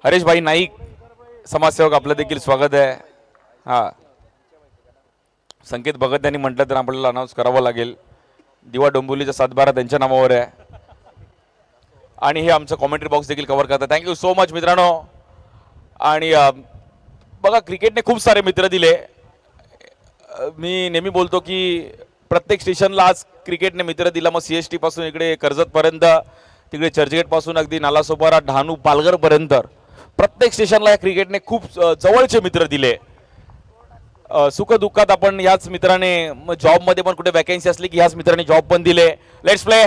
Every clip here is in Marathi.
हरेश भाई नाईक समाजसेवक आपलं देखील स्वागत आहे। हा संकेत भगत यांनी म्हटलं तर आपल्याला अनाउन्स करावं लागेल। दिवा डोंबिवलीचा 7/12 त्यांच्या नावावर आहे आणि हे आमचं कॉमेंट्री बॉक्स देखील कव्हर करतात। थँक्यू सो मच मित्रांनो। आणि बघा क्रिकेटने खूप सारे मित्र दिले। मी नेहमी बोलतो की प्रत्येक स्टेशनला आज क्रिकेटने मित्र दिला। मग CST पासून इकडे कर्जत पर्यंत, तिकडे चर्चगेट पासून अगदी नालासोपारा डहाणू पालघर पर्यंत प्रत्येक स्टेशनला या क्रिकेटने खूप जवळचे मित्र दिले। सुख दुःखात आपण याच मित्राने, जॉब मध्ये पण कुठे वॅकन्सी असली की याच मित्राने जॉब पण दिले। Let's play.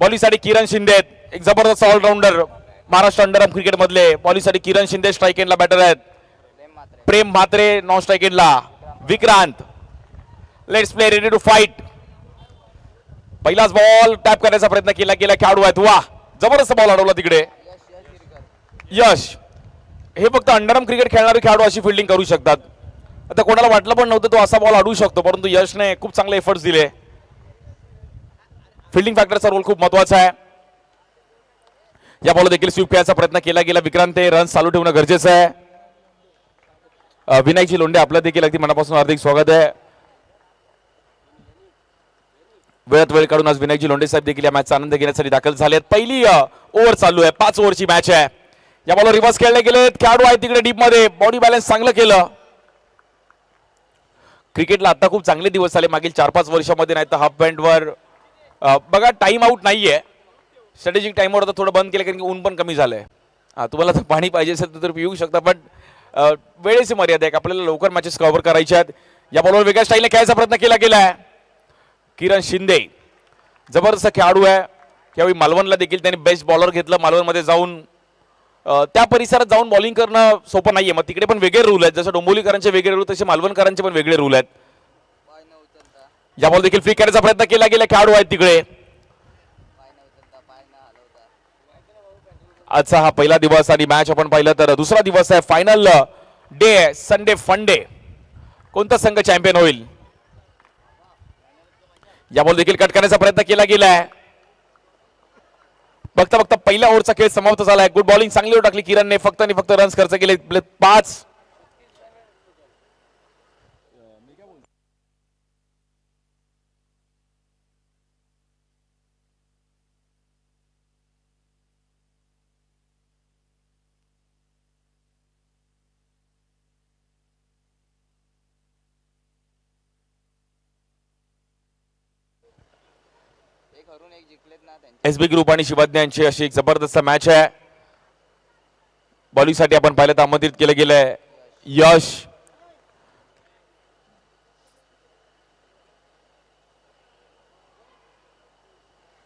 बॉलिंगसाठी किरण शिंदे, एक जबरदस्त allrounder Maharashtra underarm cricket मधले। बॉलिंगसाठी किरण शिंदे, स्ट्राइक एंडला बॅटर आहेत प्रेम म्हात्रे, नॉन स्ट्राइक एंडला Vikrant. Let's play, ready to fight. पहिलाच बॉल टॅप करण्याचा प्रयत्न केला गेला, खेळाडू आहेत वा जबरदस्त बॉल अडवला तिकडे यश। हे फक्त अंडर आर्म क्रिकेट खेळणारे खेळाडू अशी फिल्डिंग करू शकतात। आता कोणाला वाटलं पण नव्हतं तो असा बॉल अडवू शकतो, परंतु यशने खूप चांगले एफर्ट्स दिले। फिल्डिंग फॅक्टरचा रोल खूप महत्त्वाचा आहे। या बॉल देखील स्वीप करायचा प्रयत्न केला गेला विक्रांत, रन चालू ठेवणं गरजेचं आहे। विनायकजी लोंढे आपलं देखील अगदी मनापासून हार्दिक स्वागत आहे। वेळात वेळ काढून आज विनायकजी लोंढे साहेब देखील या मॅचचा आनंद घेण्यासाठी दाखल झालेत। पहिली ओव्हर चालू आहे, 5 ओव्हरची मॅच आहे। या बॉलवर रिव्हर्स खेळले गेले, खेळाडू आहे तिकडे डीप मध्ये, बॉडी बॅलन्स चांगलं केलं। क्रिकेटला आता खूप चांगले दिवस आले मागील 4-5 वर्षामध्ये, नाही तर हाफ पॉइंटवर बघा टाइम आउट नाहीये। स्ट्रॅटेजिक टाइमवर आता थोडं बंद केलं कारण की ऊन पण कमी झालंय। तुम्हाला तर पाणी पाहिजे असेल तर पिऊ शकता, पण वेळेची मर्यादा आहे, आपल्याला लवकर मॅचेस कव्हर करायच्या आहेत। या बॉलवर वेगळ्या स्टाईलने खेळायचा प्रयत्न केला गेलाय। किरण शिंदे जबरदस्त खेळाडू आहे। यावेळी मालवणला देखील त्यांनी बेस्ट बॉलर घेतलं। मालवणमध्ये जाऊन त्या परिसरात जाऊन बॉलिंग करणं सोपं नाहीये, मग तिकडे पण वेगळे रूल आहेत। जसं डोंबिवलीकरांचे वेगळे रूल तसे मालवणकरांचे पण वेगळे रूल आहेत। या बॉल देखील फ्लिक करायचा प्रयत्न केला गेला, खेळाडू आहेत तिकडे। आजचा हा पहिला दिवस आणि मॅच आपण पाहिलं तर दुसरा दिवस आहे, final day, Sunday fun day. कोणता संघ चॅम्पियन होईल? या बॉल देखील कट करण्याचा प्रयत्न केला गेलाय। बघता बघता पहिल्या ओव्हरचा खेळ समाप्त झालाय। गुड बॉलिंग चांगली टाकली किरणने, फक्त आणि फक्त रन्स खर्च केले 5। SB ग्रुप आणि शिवाज्ञ यांची अशी एक जबरदस्त मॅच आहे। बॉलिंगसाठी आपण पाहिलं तर आमंत्रित केलं गेलंय यश।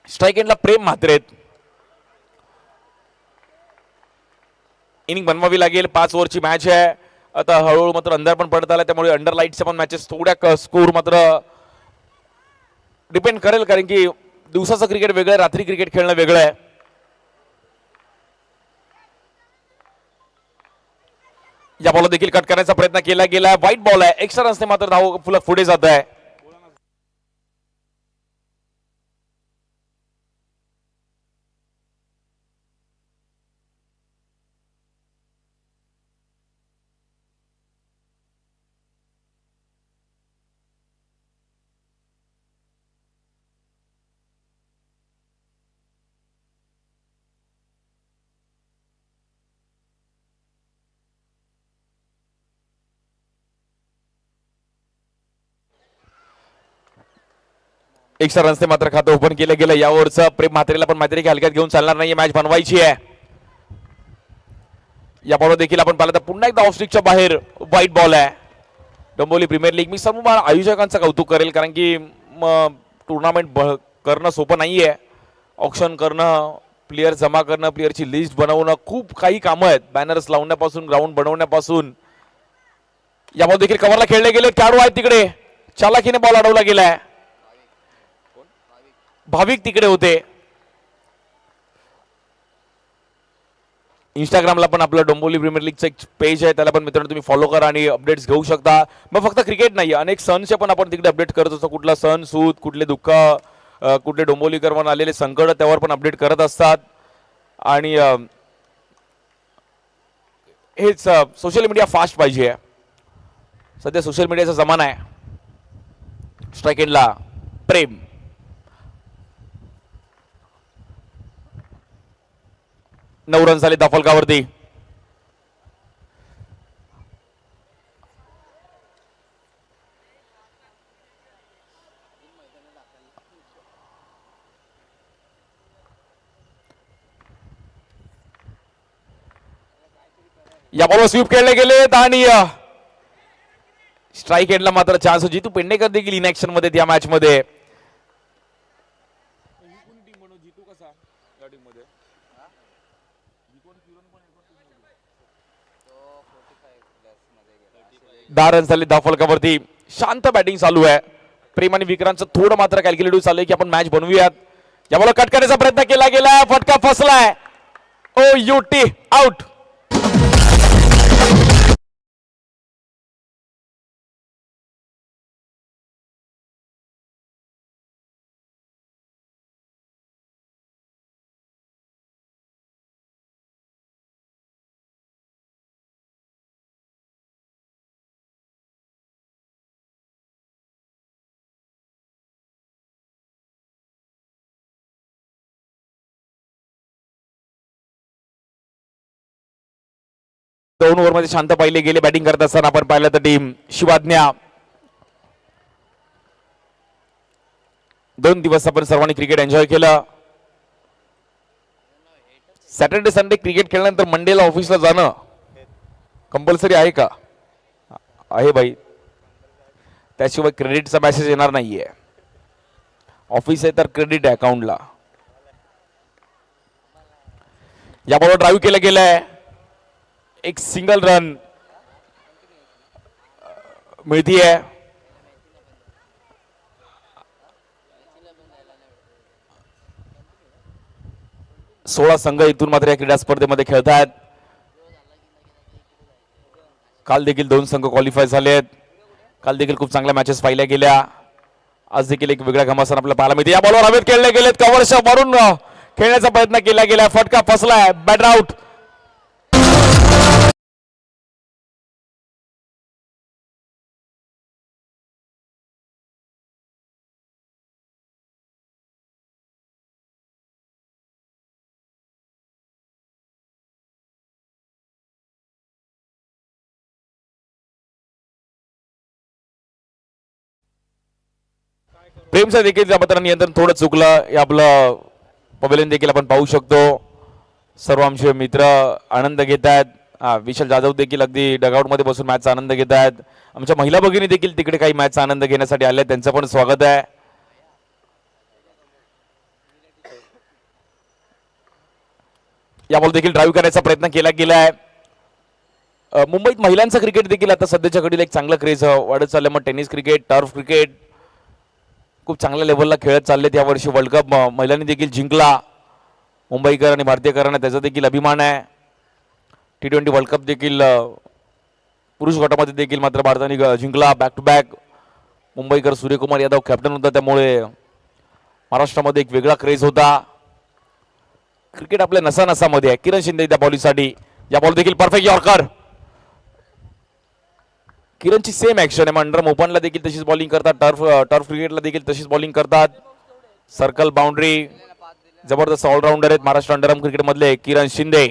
स्ट्राइक एंडला प्रेम म्हात्रे। इनिंग बनवावी लागेल, 5 ओव्हरची मॅच आहे। आता हळूहळू मात्र अंधार पण पडत आला, त्यामुळे अंडर लाईटच्या पण मॅचेस थोड्या स्कोर मात्र डिपेंड करेल, कारण की दिवसाचं क्रिकेट वेगळं आहे, रात्री क्रिकेट खेळणं वेगळं आहे। या बॉल देखील कट करण्याचा प्रयत्न केला गेला, वाईट बॉल आहे। एक्स्ट्रा रन्सने मात्र धाव पुढे जात आहे। एक्स्ट्रा रन्सने मात्र खातं ओपन केलं गेलं। या ओव्हरचं प्रेम म्हात्रेला पण माहिती की हलक्यात घेऊन चालणार नाहीये, मॅच बनवायची आहे। या बॉल देखील आपण पाहिलं तर पुन्हा एकदा ऑफस्टिकच्या बाहेर वाईट बॉल आहे। डोंबिवली प्रीमियर लीग, मी सर्व आयोजकांचं कौतुक करेल, कारण की टुर्नामेंट करणं सोपं नाहीये। ऑक्शन करणं, प्लेयर जमा करणं, प्लेयरची लिस्ट बनवणं, खूप काही कामं आहेत, बॅनर्स लावण्यापासून ग्राउंड बनवण्यापासून। या बॉल देखील कव्हरला खेळले गेले, खेळाडू आहेत तिकडे, चालाखीने बॉल अडवला गेलाय। भाविक तिकडे होते। इंस्टाग्रामला पण आपलं डोंबिवली प्रीमियर लीगचं एक पेज आहे, त्याला पण मित्रांनो तुम्ही फॉलो करा आणि अपडेट्स घेऊ शकता। मग फक्त क्रिकेट नाही, अनेक सणचे पण आपण तिकडे अपडेट करत असतो। कुठला सण, सूद, कुठले दुःख, कुठले डोंबिवलीकर आलेले संकट, त्यावर पण अपडेट करत असतात। आणि हेच सोशल मीडिया फास्ट पाहिजे. सध्या सोशल मीडियाचा जमाना आहे. स्ट्राईक एंडला प्रेम, 9 रन झाले दाफलकावरती. या बॉलवर स्वीप खेळले गेलेत आणि स्ट्राईक एंडला मात्र चान्स. जितू पेडणेकर देखील इनॅक्शन मध्ये त्या मॅच मध्ये. दहा रन झाले दाफलकावरती. शांत बॅटिंग चालू आहे. प्रेम आणि विक्रांतचं थोडं मात्र कॅल्क्युलेटिव्ह चालू आहे की आपण मॅच बनवूयात. या बॉल कट करण्याचा प्रयत्न केला गेला, फटका फसलाय. ओ युटी आउट. दोन ओव्हरमध्ये शांत पाहिले गेले. बॅटिंग करत असताना आपण पाहिलं तर टीम शिवाज्ञा. 2 दिवस आपण सर्वांनी क्रिकेट एन्जॉय केलं. सॅटर्डे संडे क्रिकेट खेळल्यानंतर मंडेला ऑफिसला जाणं कंपल्सरी आहे का? आहे भाई. त्याशिवाय क्रेडिटचा मेसेज येणार नाहीये. ऑफिस आहे तर क्रेडिट आहे अकाउंटला. या बॉलवर ड्राईव्ह केलं गेलंय. एक सिंगल रन मिळतीये. सोळा संघ इथून मात्र या क्रीडा स्पर्धेमध्ये खेळत आहेत. काल देखील 2 संघ क्वालिफाय झालेत. काल देखील खूप चांगल्या मॅचेस पाहिल्या गेल्या. आज देखील एक वेगळा घमासान आपल्याला पाहायला मिळते. या बॉलवर हवेत खेळले गेलेत. कव्हरच्या मारून खेळण्याचा प्रयत्न केला गेला. फटका फसलाय. Batter out. प्रेमचं देखील त्या नियंत्रण थोडं चुकलं. आपलं पवेलियन देखील आपण पाहू शकतो. सर्व आमचे मित्र आनंद घेत आहेत. विशाल जाधव देखील अगदी डगआउट मध्ये बसून मॅचचा आनंद घेत आहेत. आमच्या महिला भगिनी देखील तिकडे काही मॅचचा आनंद घेण्यासाठी आले. त्यांचं पण स्वागत आहे. या बॉल देखील ड्राईव्ह करण्याचा प्रयत्न केला गेलाय. मुंबईत महिलांचं क्रिकेट देखील आता सध्याच्या घडीला एक चांगलं क्रेज वाढत चाललंय. मग टेनिस क्रिकेट, टर्फ क्रिकेट खूप चांगल्या लेवलला खेळत चाललेत. यावर्षी वर्ल्ड कप महिलांनी देखील जिंकला. मुंबईकर आणि भारतीयकरांना त्याचा देखील अभिमान आहे. T20 वर्ल्ड कप देखील पुरुष गटामध्ये देखील मात्र भारताने जिंकला. Back to back. मुंबईकर सूर्यकुमार यादव कॅप्टन होता, त्यामुळे महाराष्ट्रामध्ये एक वेगळा क्रेज होता. क्रिकेट आपल्या नसानसामध्ये आहे. किरण शिंदे त्या बॉलिंगसाठी. या बॉल देखील परफेक्ट यॉर्कर. किरणची सेम ऍक्शन आहे. अंडर ओपनला देखील तशीच बॉलिंग करतात. टर्फ क्रिकेटला देखील तशीच बॉलिंग करतात. सर्कल, बाउंड्री, जबरदस्त ऑलराऊंडर आहेत महाराष्ट्र अंडरआर्म क्रिकेट मधले किरण शिंदे.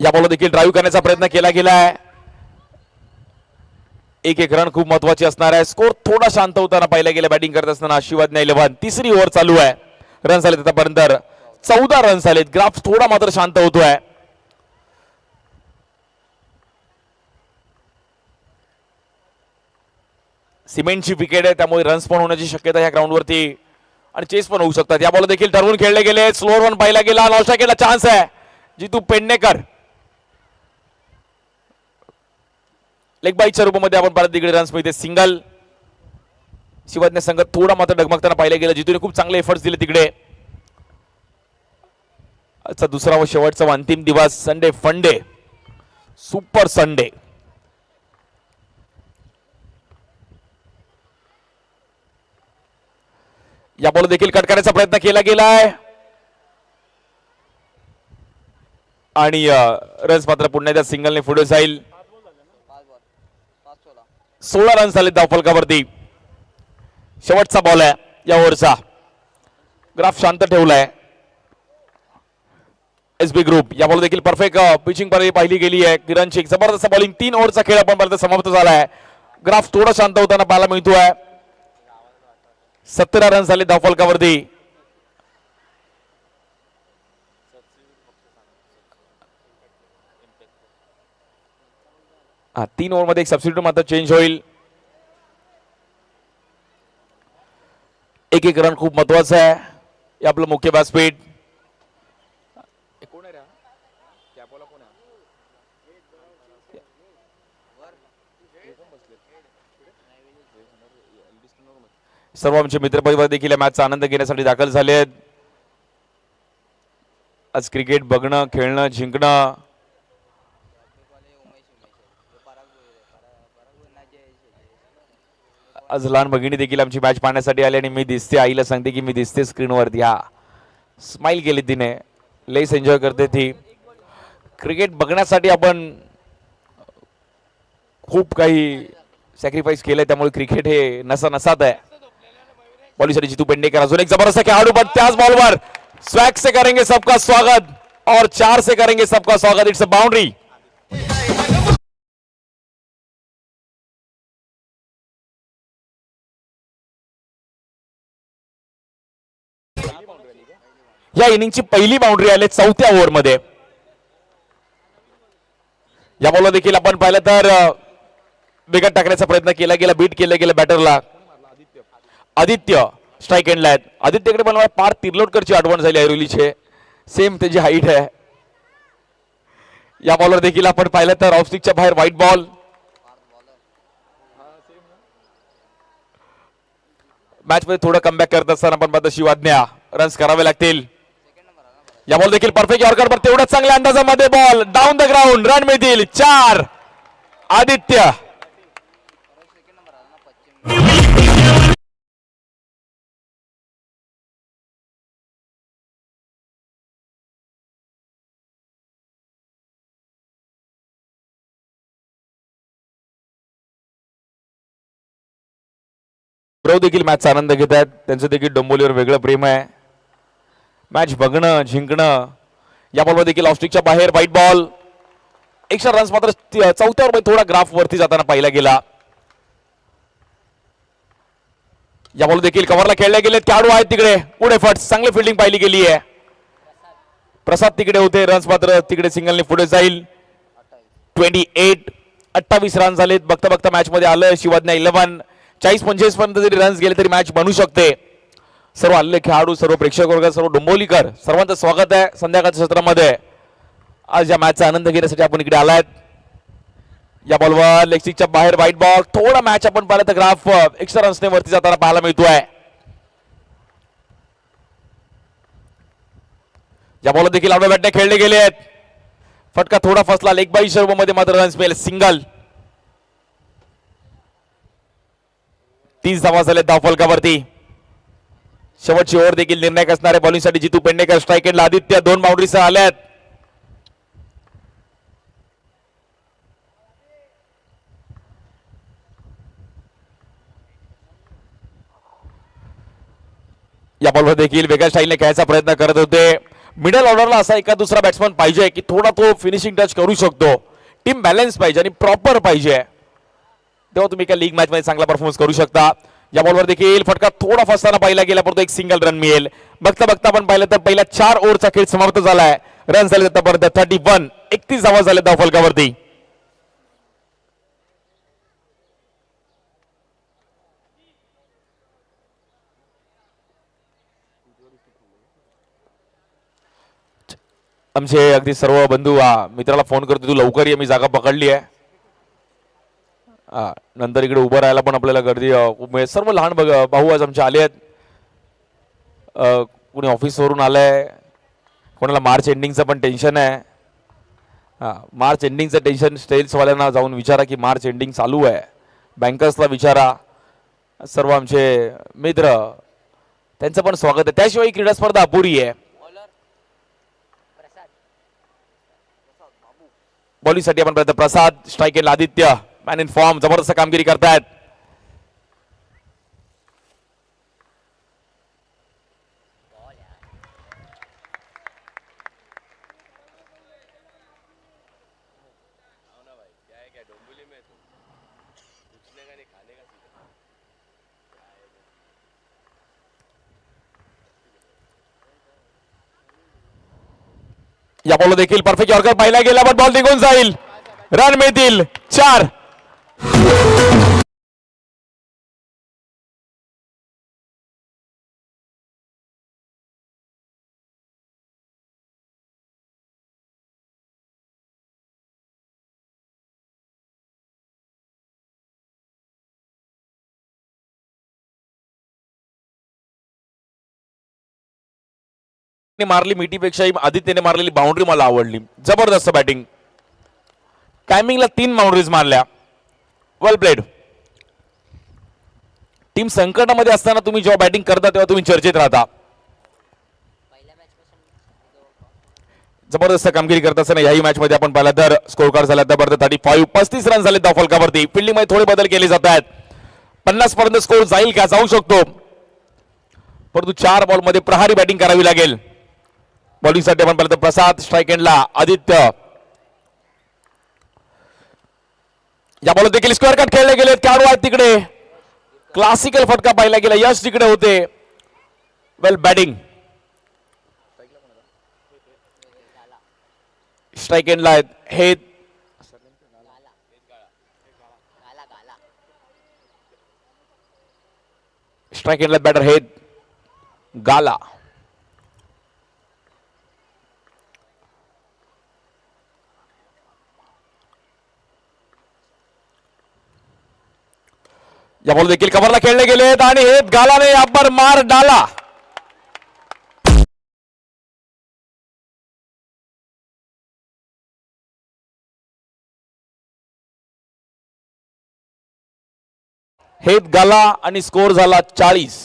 या बॉल देखील ड्राईव्ह करण्याचा प्रयत्न केला गेलाय. एक रन खूप महत्वाची असणार आहे. स्कोर थोडा शांत होताना पाहिला गेला बॅटिंग करत असताना शिवाज्ञा 11. तिसरी ओव्हर चालू आहे. रन झालेत आतापर्यंत 14 रन झालेत. ग्राफ थोडा मात्र शांत होतोय. सिमेंटची विकेट आहे, त्यामुळे रन्स पण होण्याची शक्यता या ग्राउंडवरती आणि चेस पण होऊ शकतात. या बॉल देखील ठरवून खेळले गेले. स्लो रन पाहिला गेला. नॉस्ट्राइकला चान्स आहे. जितू पेडणेकर लेग बाईटच्या रूपामध्ये आपण परत तिकडे रन्स मिळते. सिंगल. शिवाज्ञा संघ थोडा मात्र डगमगताना पाहिलं गेलं. जितूने खूप चांगले एफर्ट्स दिले तिकडे. आजचा दुसरा व शेवटचा अंतिम दिवस. संडे फंडे, सुपर संडे. या बॉल देखील कट करण्याचा प्रयत्न केला गेलाय आणि रन्स मात्र पुन्हा एकदा सिंगलने पुढे जाईल. 16 रन्स झाले धावफलकावरती. शेवटचा बॉल आहे या ओव्हरचा. ग्राफ शांत ठेवलाय एसबी ग्रुप. या बॉल देखील परफेक्ट पिचिंग पाहिली गेली आहे. किरणची एक जबरदस्त बॉलिंग. 3 ओव्हरचा खेळ आपण पर्यंत समाप्त झालाय. ग्राफ थोडा शांत होताना पाहायला मिळतोय. 17 रन्स झाले धावफलकावरती. हा 3 ओव्हर मध्ये एक सबस्टिट्यूट मात्र चेंज होईल. एक रन खूप महत्वाचं आहे. हे आपलं मुख्य व्यासपीठ. सर्व आमचे मित्रपरिवार देखील या मॅचचा आनंद घेण्यासाठी दाखल झाले आहेत. आज क्रिकेट बघणं, खेळणं, जिंकणं आज लहान भगिनी देखील आमची मॅच पाहण्यासाठी आली आणि मी दिसते, आईला सांगते की मी दिसते स्क्रीनवरती. हा स्माइल केली तिने. लेस एन्जॉय करते ती. क्रिकेट बघण्यासाठी आपण खूप काही सॅक्रिफाईस केलंय, त्यामुळे क्रिकेट हे नसा नसात आहे. बॉलिंगसाठी जीतू पेंडेकर अजून एक जबरदस्त खेळाडू, पण त्याच बॉलवर स्वॅग से करेंगे सबका स्वागत और 4 से करेंगे सबका स्वागत. It's a boundary. या इनिंगची पहिली बाउंड्री आली 4थ्या ओव्हर मध्ये. या बॉलवर देखील आपण पाहिलं तर विकेट टाकण्याचा प्रयत्न केला गेला, बीट केलं गेलं बॅटरला. आदित्य स्ट्राईक एंडला आहेत. आदित्यकडे पण पार तिर्लोटकरची आठवण झाली ऐरोलीचे. सेम त्याची हाईट आहे. या बॉलवर देखील आपण पाहिलं तर ऑफ स्टिकच्या बाहेर व्हाईट बॉल. मॅच मध्ये थोडं कमबॅक करत असताना पण पाहतो शिवाज्ञा रन्स करावे लागतील. या बॉल देखील परफेक्ट यॉर्कर पर तेवढ्याच चांगल्या अंदाजामध्ये ball down the ground. Run मिळतील 4. आदित्य प्रो देखील मॅचचा आनंद घेत आहेत. त्यांचं देखील डोंबिवलीवर वेगळं प्रेम आहे. मॅच बघणं, जिंकणं. या बॉलवर देखील ऑफस्टिकच्या बाहेर व्हाईट बॉल. एक्स्ट्रा रन्स मात्र 4थ्या ओव्हर थोडा ग्राफ वरती जाताना पाहिला गेला. या बॉल देखील कव्हरला खेळले गेले. खेळाडू आहेत तिकडे पुढे फट. चांगली फिल्डिंग पाहिली गेली आहे. प्रसाद तिकडे होते. रन्स मात्र तिकडे सिंगलने पुढे जाईल. 28 रन झालेत. बघता बघता मॅच मध्ये आलं शिवाज्ञा 11. 40-45 पर्यंत जरी रन्स गेले तरी मॅच बनू शकते. सर्व आलेले खेळाडू, सर्व प्रेक्षक वर्ग, सर्व डोंबिवलीकर सर्वांचं स्वागत आहे संध्याकाळच्या सत्रामध्ये. आज या मॅचचा आनंद घेण्यासाठी आपण इकडे आलायत. या बॉलवर लेग स्टिकच्या बाहेर व्हाईट बॉल. थोडा मॅच आपण पाहिलं तर ग्राफ एक्स्ट्रा रन्सने वरती जाताना पाहायला मिळतोय. या बॉल देखील आडव्या बॅटने खेळले गेले आहेत. फटका थोडा फसला. लेग बाय मध्ये मात्र रन्स मिळेल. सिंगल. 30 धावा झाले धावफलकावरती. शेवटची ओव्हर देखील निर्णायक असणारे. बॉलिंगसाठी जीतू पेंडेकर. स्ट्राईक एंडला आदित्य. 2 बाउंड्रीसह आल्यात. या बॉलवर देखील वेगळ्या स्टाईलने खेळायचा प्रयत्न करत होते. मिडल ऑर्डरला असा एका दुसरा बॅट्समन पाहिजे की थोडा तो फिनिशिंग टच करू शकतो. टीम बॅलन्स पाहिजे आणि प्रॉपर पाहिजे, तेव्हा तुम्ही एका लीग मॅच मध्ये चांगला परफॉर्मन्स करू शकता. या बॉलवर देखील फटका थोडा फसताना पाहिला गेला, परंतु एक सिंगल रन मिळेल. बघता बघता आपण पाहिलं तर पहिल्या 4 ओव्हरचा खेळ समाप्त झालाय. रन झाले आतापर्यंत 31. 31 धावा झाले धावफलकावरती. आमचे अगदी सर्व बंधू मित्राला फोन करतो, तू लवकर ये, मी जागा पकडली आहे. नंतर इकडे उभं राहायला पण आपल्याला गर्दी खूप मिळेल. सर्व लहान भाऊ आज आमचे आले आहेत. कुणी ऑफिसवरून आलंय, कोणाला मार्च एंडिंगचं पण टेन्शन आहे. मार्च एंडिंगचं टेन्शन स्टेल्सवाल्यांना जाऊन विचारा की मार्च एंडिंग चालू आहे. बँकर्सला विचारा. सर्व आमचे मित्र त्यांचं पण स्वागत आहे. त्याशिवाय क्रीडा स्पर्धा अपुरी आहे. बॉलिंगसाठी आपण पाहतो प्रसाद, स्ट्राईक एंडला आदित्य, मॅन इन फॉर्म, जबरदस्त कामगिरी करतायत. या बॉल देखील परफेक्ट यॉर्कर पाहिला गेला, पण बॉल निघून जाईल. रन मिळतील 4. मारली मिठीपेक्षाही आदित्यने मारलेली बाउंड्री मला आवडली. जबरदस्त बॅटिंग. टायमिंगला 3 बाउंड्रीज मारल्या. वेल प्लेड. टीम संकटामध्ये असताना तुम्ही जेव्हा बॅटिंग करता तेव्हा तुम्ही चर्चेत राहता. जबरदस्त कामगिरी करत असताना याही मॅच मध्ये आपण पाहिलं तर स्कोर कार्ड झाला जबरदस्त 35 रन झाले धाव फलकावरती. फिल्डिंग मध्ये थोडे बदल केले जात आहेत. 50 पर्यंत स्कोर जाईल का? जाऊ शकतो, परंतु 4 बॉल मध्ये प्रहारी बॅटिंग करावी लागेल. बॉलिंगसाठी आपण पाहिलं तर प्रसाद, स्ट्राईक एंडला आदित्य. या बॉल देखील स्क्वेअर कट खेळले गेले. खेळाडू आहेत तिकडे. क्लासिकल फटका पाहिला गेला. यश तिकडे होते. वेल बॅटिंग. स्ट्राईक एंडला आहेत हे स्ट्राईक एंडला बॅटर हे गाला. या बॉल देखील कव्हरला खेळले गेलेत आणि हे गालाने यावर मार डाला. हेत गाला आणि स्कोर झाला 40.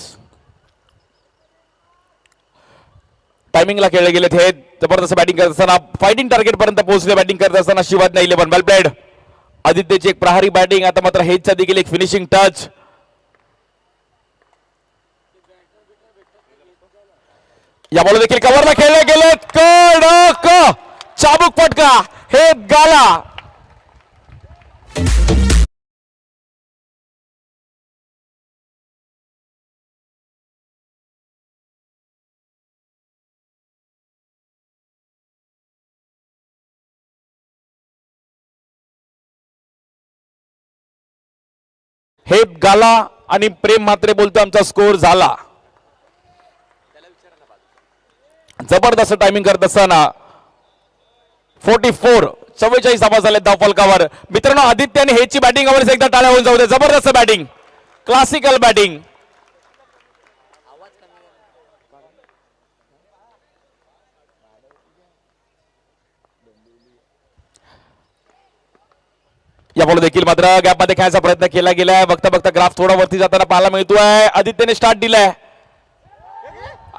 टायमिंगला खेळले गेलेत. हे जबरदस्त बॅटिंग करत असताना फायटिंग टार्गेट पर्यंत पोहोचले. बॅटिंग करत असताना शिवाजी 11 वेल प्लेड. आदित्यची एक प्रहारी बॅटिंग. आता मात्र हेजचा देखील एक फिनिशिंग टच. या बॉल देखील कव्हरला खेळले गेलेत. कडक चाबूक फटका. हे गाला. हे गाला आणि प्रेम म्हात्रे बोलतो आमचा स्कोर झाला. जबरदस्त टायमिंग करत असताना 44 धावा झाले धाव फलकावर. मित्रांनो आदित्य आणि हेची बॅटिंग आवडीच एकदा टाळ्या होऊन जाऊ दे. जबरदस्त बॅटिंग. Classical batting. या बॉल देखील मात्र गॅप मध्ये खेळायचा प्रयत्न केला गेलाय. बघता बघता ग्राफ थोडा वरती जाताना पाहायला मिळतोय. आदित्यने स्टार्ट दिलाय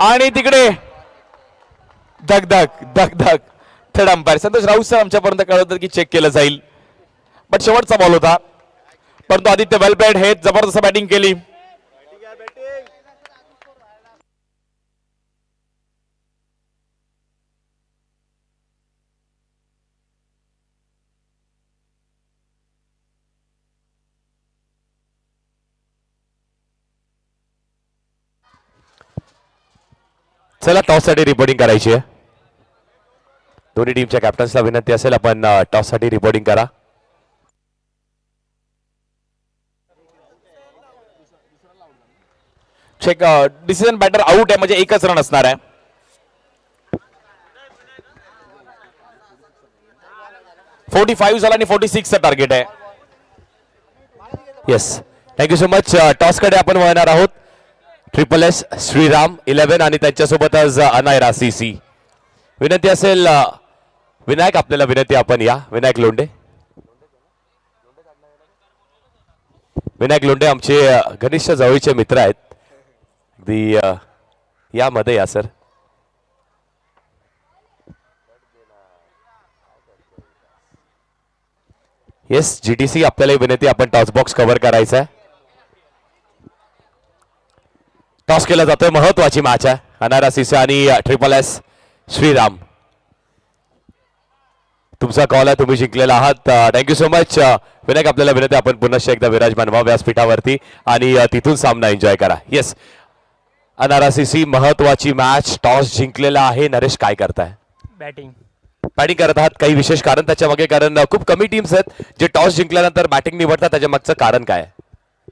आणि तिकडे धक धक धक धक third umpire Santosh Raut sir आमच्यापर्यंत कळवतात की चेक केलं जाईल, पण शेवटचा बॉल होता. परंतु आदित्य वेल प्लेड. हे जबरदस्त बॅटिंग केली. चला टॉस साठी रिपोर्टिंग करायची आहे. दोन्ही टीमच्या कॅप्टन्सला विनंती असेल आपण टॉस साठी रिपोर्टिंग करा. चेक. डिसिजन बॅटर आउट आहे म्हणजे एकच रन असणार आहे. .45 झाला आणि 46 चा टार्गेट आहे. Yes, thank you so much. Toss कडे आपण वळणार आहोत. SSS श्रीराम 11 आणि त्यांच्यासोबतच अनायरा CC. विनंती असेल विनायक, आपल्याला विनंती आपण या. विनायक लोंढे. विनायक लोंढे आमचे घनिष्ठ जवळचे मित्र आहेत. अगदी यामध्ये या सर. येस GTC आपल्याला विनंती, आपण टॉस बॉक्स कव्हर करायचा आहे. टॉस केला जातोय, महत्वाची मॅच आहे. अनायरा सीसी आणि SSS श्रीराम. तुमचा कॉल आहे, तुम्ही जिंकलेला आहात. Thank you so much Vinayak. आपल्याला विनंती, आपण पुन्हा एकदा विराजमान व्हा व्यासपीठावरती आणि तिथून सामना एन्जॉय करा. येस, अनायरा सीसी महत्वाची मॅच, टॉस जिंकलेला आहे. नरेश काय करताय? बॅटिंग करत आहात. काही विशेष कारण त्याच्या मागे? कारण खूप कमी टीम्स आहेत जे टॉस जिंकल्यानंतर बॅटिंग निवडतात, त्याच्या मागचं कारण काय आहे?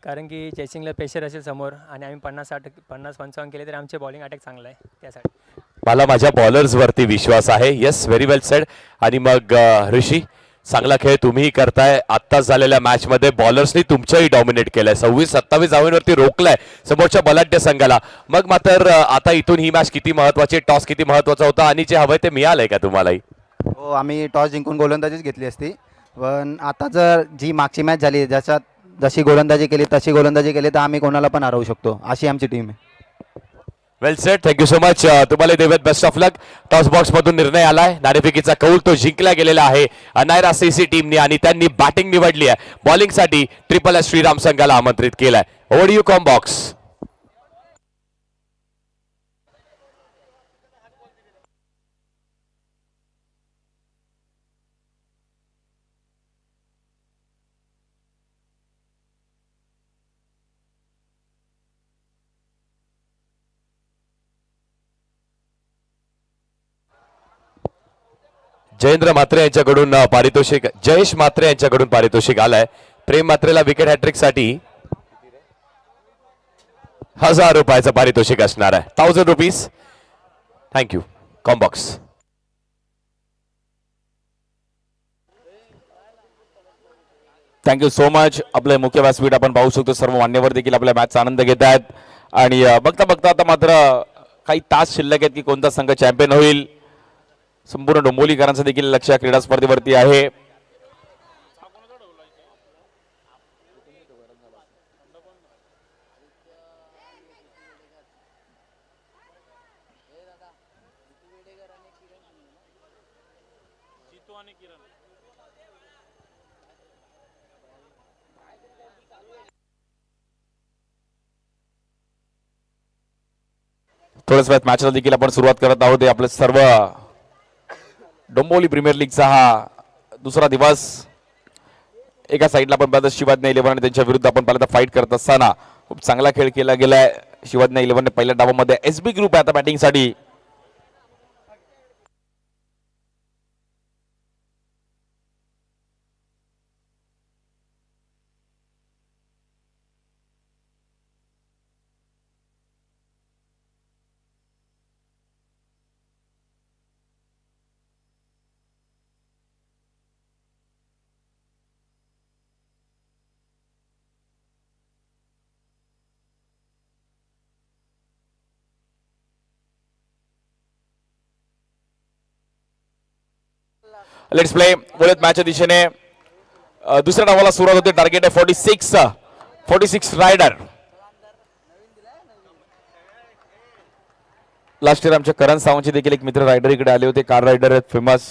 कारण की चेसिंगला प्रेशर असेल समोर आणि आम्ही 50-55 केले तर आमचे बॉलिंग अटॅक चांगला आहे त्यासाठी. मला माझ्या बॉलर्स वरती विश्वास आहे. येस, व्हेरी वेल सेड. आणि मग ऋषी, चांगला खेळ तुम्हीही करताय. आत्ताच झालेल्या मॅच मध्ये बॉलर्सनी तुमच्याही डॉमिनेट केलंय, 26-27 धावांवरती रोखलाय समोरच्या बलाढ्य संघाला. मग मात्र आता इथून ही मॅच किती महत्वाची, टॉस किती महत्वाचा होता आणि जे हवंय ते मिळालंय का तुम्हालाही? हो, आम्ही टॉस जिंकून गोलंदाजीच घेतली असती, पण आता जर जी मागची मॅच झाली ज्याच्यात जशी गोलंदाजी केली तर आम्ही कोणाला पण हरवू शकतो, अशी आमची टीम आहे. Well set, thank you so much. तुम्हाला देवेत best of luck. Toss box मधून निर्णय आलाय, नाणेफेकीचा कौल तो जिंकला गेलेला आहे अनायरा सीसी टीमने आणि त्यांनी बॅटिंग निवडली आहे. बॉलिंगसाठी SSS श्रीराम संघाला आमंत्रित केलाय. Over you com box. Jayendra Mhatre यांच्याकडून पारितोषिक, जयेश म्हात्रे यांच्याकडून पारितोषिक आलाय. प्रेम म्हात्रेला विकेट हॅट्रिक साठी 1000 रुपयाचं पारितोषिक असणार आहे. 1000 rupees. Thank you combox. Thank you so much. आपलं मुख्य व्यासपीठ आपण पाहू शकतो, सर्व मान्यवर देखील आपल्या मॅचचा आनंद घेत आहेत. आणि बघता बघता आता मात्र काही तास शिल्लक आहेत की कोणता संघ चॅम्पियन होईल. संपूर्ण डोंबिवलीकरांचं देखील लक्ष क्रीडा स्पर्धेवरती आहे. थोड्याच वेळात मॅचला देखील आपण सुरुवात करत आहोत. आपले सर्व डोंबिवली प्रीमियर लीगचा हा दुसरा दिवस. एका साईडला आपण पाहतो शिवाज्ञा 11 आणि त्यांच्या विरुद्ध आपण पहिल्यांदा फाईट करत असताना खूप चांगला खेळ केला गेलाय. शिवाज्ञा 11 ने पहिल्या डावामध्ये SB ग्रुप आहे आता बॅटिंगसाठी. Let's play. बोलत मॅचच्या दिशेने दुसऱ्या डावाला सुरुवात होते. टार्गेट आहे 46 रायडर. लास्ट इयर आमच्या करण सावंतचे देखील एक मित्र रायडर इकडे आले होते. कार रायडर आहेत फेमस.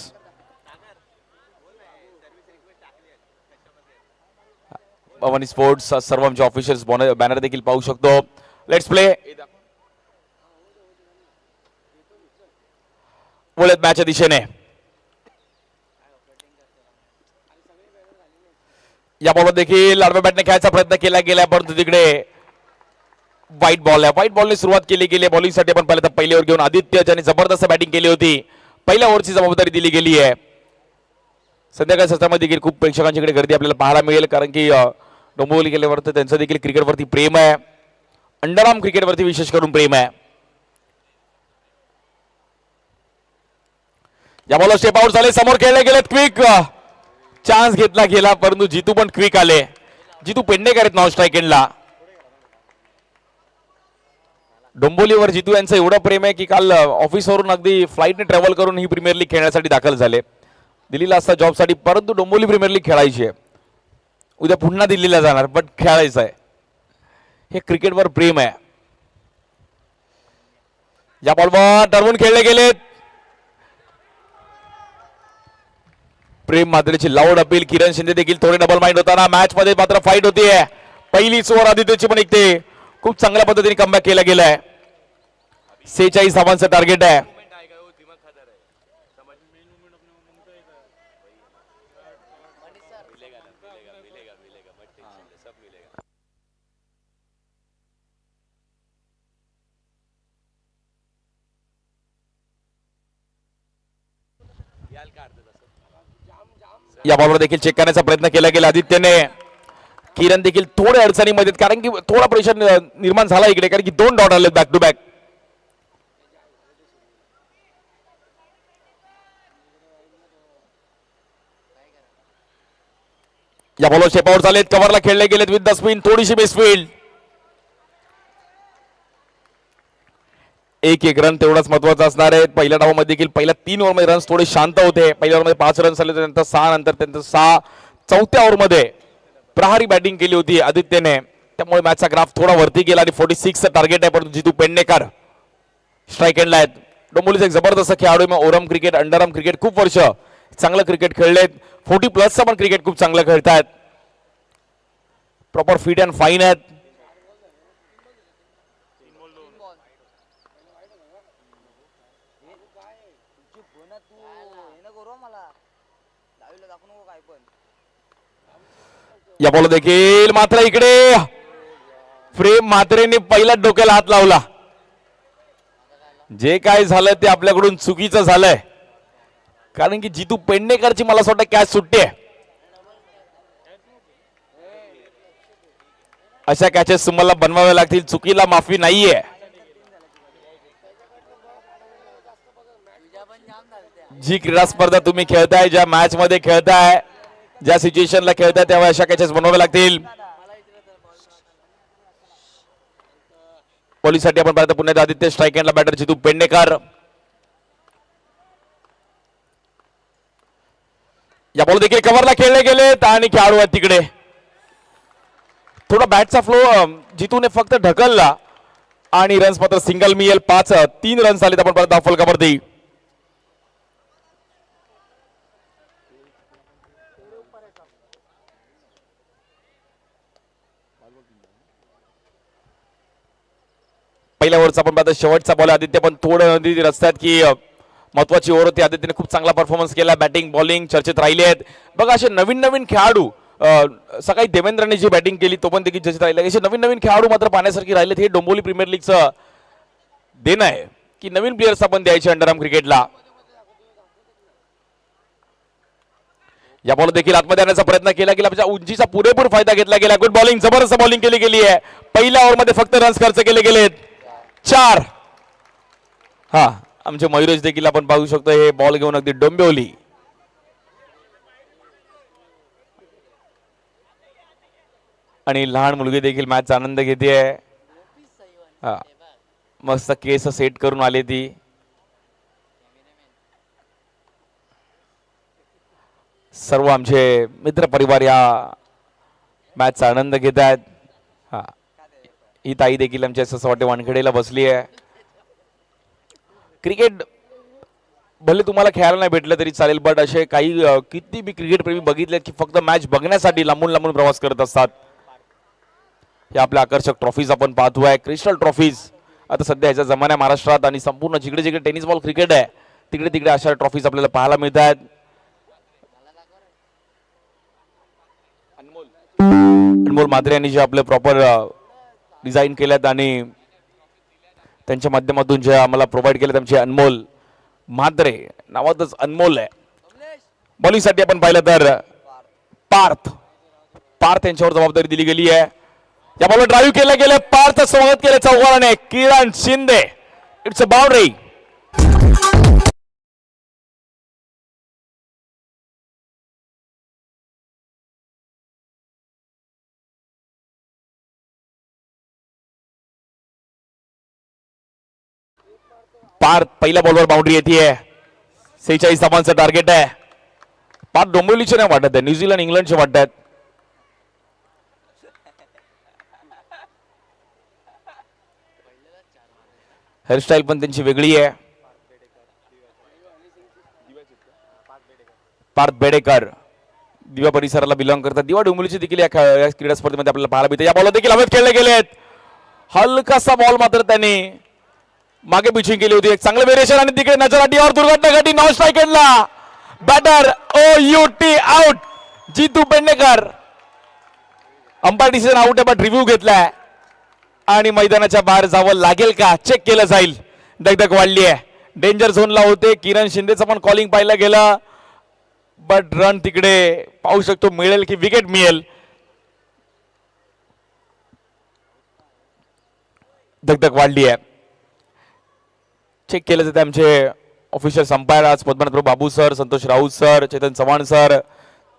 भवानी स्पोर्ट्स सर्व आमचे ऑफिशियल्स बॅनर देखील पाहू शकतो. Let's play. बोलत मॅचच्या दिशेने या बॉलवर देखील आडव्या बॅटने खेळायचा प्रयत्न केला गेला, परंतु तिकडे व्हाईट बॉल आहे. व्हाईट बॉलने सुरुवात केली गेली. बॉलिंगसाठी आपण पहिल्यांदा पहिल्या ओव्हर घेऊन आदित्य ज्याने जबरदस्त बॅटिंग केली होती, पहिल्या ओव्हरची जबाबदारी दिली गेली आहे. संध्याकाळी सत्रामध्ये देखील खूप प्रेक्षकांच्याकडे गर्दी आपल्याला पाहायला मिळेल, कारण की डोंबिवली गेल्यावर तर त्यांचं देखील क्रिकेटवरती प्रेम आहे. अंडरआर्म क्रिकेटवरती विशेष करून प्रेम आहे. या बॉलर स्टेप आउट झाले, समोर खेळले गेलेत. क्विक चान्स घेतला गेला, परंतु जितू पण क्विक आले. जितू पेडणेकर आहेत नॉन स्ट्राईक एंडला. डोंबिवलीवर जितू यांचं एवढं प्रेम आहे की काल ऑफिसवरून अगदी फ्लाईटने ट्रॅव्हल करून ही प्रीमियर लीग खेळण्यासाठी दाखल झाले. दिल्लीला असता जॉबसाठी, परंतु डोंबिवली प्रीमियर लीग खेळायची आहे. उद्या पुन्हा दिल्लीला जाणार, बट खेळायचं आहे. हे क्रिकेटवर प्रेम आहे. या बॉलवर टर्वून खेळले गेलेत. प्रेम मात्रेची लाऊड अपील. किरण शिंदे देखील थोडे डबल माइंड होताना मॅच मध्ये मात्र फाईट होतीये. पहिलीच ओव्हर आदित्यची पण निघते. खूप चांगल्या पद्धतीने कमबॅक केला गेलाय. 46 धावांचं टार्गेट आहे. या बॉलवर देखील चेक करण्याचा प्रयत्न केला गेला आदित्यने. किरण देखील थोडे अडचणीमध्ये, कारण की थोडा प्रेशर निर्माण झाला इकडे, कारण की 2 डॉट आले बॅक टू बॅक. या बॉलवर शेपावर झालेत. कव्हरला खेळले गेलेत विथ द स्पिन. थोडीशी मिसफील्ड. एक रन तेवढाच महत्वाचा असणार आहे. पहिल्या डावामध्ये देखील पहिल्या 3 ओव्हरमध्ये रन्स थोडे शांत होते. पहिल्या ओव्हरमध्ये 5 रन्स आले, त्यानंतर 6, नंतर त्यानंतर 6. चौथ्या ओव्हरमध्ये प्रहारी बॅटिंग केली होती आदित्यने, त्यामुळे मॅचचा ग्राफ थोडा वरती गेला आणि 46 टार्गेट आहे. परंतु जितू पेडणेकर स्ट्राईक एंडला आहेत. डोंबिवलीचा एक जबरदस्त खेळाडू. मग ओरम क्रिकेट, अंडरआर्म क्रिकेट खूप वर्ष चांगलं क्रिकेट खेळलेत. 40+ पण क्रिकेट खूप चांगलं खेळतायत. प्रॉपर फिट अँड फाईन आहेत. या बॉल देखील मात्र इकडे प्रेम म्हात्रेने पहिल्या डोक्याला हात लावला. जे काय झालं ते आपल्याकडून चुकीचं झालंय, कारण की जितू पेडणेकरची मला असं वाटतं कॅच सुट्टी. अशा कॅचेस तुम्हाला बनवाव्या लागतील. चुकीला माफी नाहीये. जी क्रीडा स्पर्धा तुम्ही खेळताय, ज्या मॅच मध्ये खेळताय, ज्या सिच्युएशनला खेळताय, तेव्हा अशा कॅचेस बनवाव्या लागतील. बॉलिंगसाठी आपण पाहतो पुन्हा आदित्य. स्ट्राईक एंडला बॅटर जितू पेडणेकर. या बॉल देखील कव्हरला खेळले गेलेत आणि खेळाडू आहेत तिकडे. थोडा बॅटचा फ्लो जितूने फक्त ढकलला आणि रन्स मात्र सिंगल मिळेल. 3 रन्स आलेत. आपण परत फलकावरती. पहिल्या ओव्हरचा आपण पाहतो शेवटचा बॉल आदित्य, पण थोडं रस्त्यात की महत्वाची ओव्हर होती. आदित्यने खूप चांगला परफॉर्मन्स केला. बॅटिंग बॉलिंग चर्चेत राहिले आहेत. बघा असे नवीन नवीन खेळाडू, सकाळी देवेंद्रने जी बॅटिंग केली तो पण देखील चर्चेत राहिले. असे नवीन नवीन खेळाडू मात्र पाहण्यासारखी राहिलेत. हे डोंबिवली प्रीमियर लीगचं देणं आहे की नवीन प्लेयर्स आपण द्यायचे अंडरआर्म क्रिकेटला. या बॉल देखील आतमध्ये आणण्याचा प्रयत्न केला गेला. त्याच्या उंचीचा पुरेपूर फायदा घेतला गेला. गुड बॉलिंग, जबरदस्त बॉलिंग केली गेली आहे. पहिल्या ओव्हरमध्ये फक्त रन्स खर्च केले गेलेत 4. हा, आमचे मयुरेश देखील आपण पाहू शकतो हे बॉल घेऊन अगदी डोंबिवली. आणि लहान मुलगी देखील मॅचचा आनंद घेते. हा, मस्त केस सेट करून आली ती. सर्व आमचे मित्र परिवार या मॅचचा आनंद घेत आहेत. हा, ही ताई देखील आमच्या असं वाटते वानखेडेला बसली आहे. क्रिकेट भले तुम्हाला खेळायला नाही भेटलं तरी चालेल, बट असे काही किती बी क्रिकेट प्रेमी बघितले की फक्त मॅच बघण्यासाठी लांबून लांबून प्रवास करत असतात. या आपल्या आकर्षक ट्रॉफीज आपण पाहतोय, क्रिस्टल ट्रॉफीज. आता सध्या ह्याचा जमाना महाराष्ट्रात आणि संपूर्ण जिकडे जिकडे टेनिस बॉल क्रिकेट आहे तिकडे तिकडे अशा ट्रॉफीज आपल्याला पाहायला मिळत आहेत. अनमोल म्हात्रे यांनी जे आपले प्रॉपर डिझाईन केलेत आणि त्यांच्या माध्यमातून जे आम्हाला प्रोव्हाइड केले त्यांचे अनमोल म्हात्रे, नावातच अनमोल आहे. बॉलिंगसाठी आपण पाहिलं तर पार्थ यांच्यावर जबाबदारी दिली गेली आहे. या बॉलवर ड्राईव्ह केलं गेलं. पार्थचं स्वागत केलं चौकाराने. Kiran Shinde, it's a boundary. Parth पहिल्या बॉलवर बाउंड्री येते. 46 धावांचं टार्गेट आहे. पार्थ डोंबिवलीचे नाही वाटत आहे, न्यूझीलंड इंग्लंडचे वाटतात. हेअरस्टाईल पण त्यांची वेगळी आहे. पार्थ बेडेकर दिवा परिसराला बिलॉंग करतात. दिवा डोंबिवलीची देखील या क्रीडा स्पर्धेमध्ये आपल्याला पाहायला मिळते. या बॉल देखील हवेत खेळले गेलेत. हलकासा बॉल मात्र त्यांनी मागे पिचिंग केली होती. एक चांगलं व्हेरिएशन आणि तिकडे नजराटीवर दुर्घटना घडली. नॉन स्ट्राईक खेळला बॅटर OUT आउट. जितू पेडणेकर अंपायर डिसिजन आउट आहे, बट रिव्ह्यू घेतलाय आणि मैदानाच्या बाहेर जावं लागेल का चेक केलं जाईल. दगदग वाढली आहे. डेंजर झोनला होते. किरण शिंदेचं पण कॉलिंग पाहिलं गेलं, बट रन तिकडे पाहू शकतो मिळेल की विकेट मिळेल. दगदग वाढली आहे. चेक केलं जाते आमचे ऑफिशियल अंपायर आज Padmanabh Babu sir, Santosh Raut sir, Chetan Chavan sir,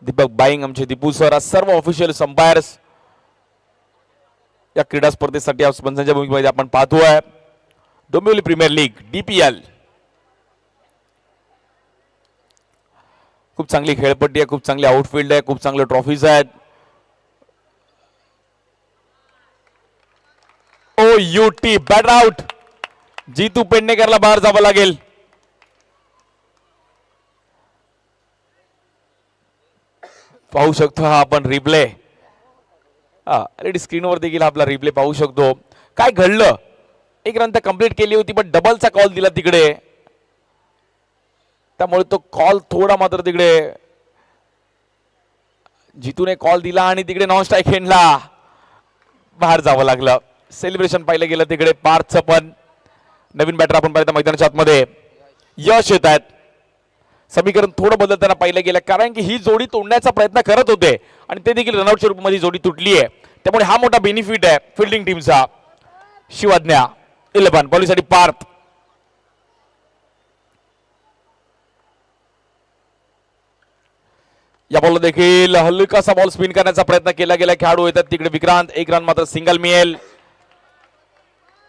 Deepak Baing, आमचे दीपू सर, आज सर्व ऑफिशियल अंपायर्स या क्रीडा स्पर्धेसाठी आज स्पॉन्सरच्या भूमिकेमध्ये आपण पाहतोय. डोंबिवली प्रीमियर लीग DPL खूप चांगली खेळपट्टी आहे, खूप चांगली आउटफील्ड आहे, खूप चांगले ट्रॉफीज आहेत. OUT bat out. जितू पेडणेकरला बाहेर जावं लागेल. पाहू शकतो हा आपण रिप्ले. ऑलरेडी स्क्रीनवर देखील आपला रिप्ले पाहू शकतो. काय घडलं, एक रन तर कंप्लीट केली होती, पण डबलचा कॉल दिला तिकडे, त्यामुळे तो कॉल थोडा मात्र तिकडे जितूने कॉल दिला आणि तिकडे नॉन स्ट्राईक खेळला, बाहेर जावं लागलं. सेलिब्रेशन पाहिलं गेलं तिकडे. पार्थचं पण नवीन बॅटर आपण पाहिलं मैदानाच्या आतमध्ये यश येत आहेत. समीकरण थोडं बदलताना पाहिलं गेलं, कारण की ही जोडी तोडण्याचा प्रयत्न करत होते आणि ते देखील रनआउटच्या रूपामध्ये जोडी तुटली आहे. त्यामुळे हा मोठा बेनिफिट आहे फिल्डिंग टीमचा. शिवाज्ञा 11 बॉलिंगसाठी पार्थ. या बॉल देखील हलकासा बॉल स्पिन करण्याचा प्रयत्न केला गेला. खेळाडू येतात तिकडे विक्रांत. एक रन मात्र सिंगल मिळेल.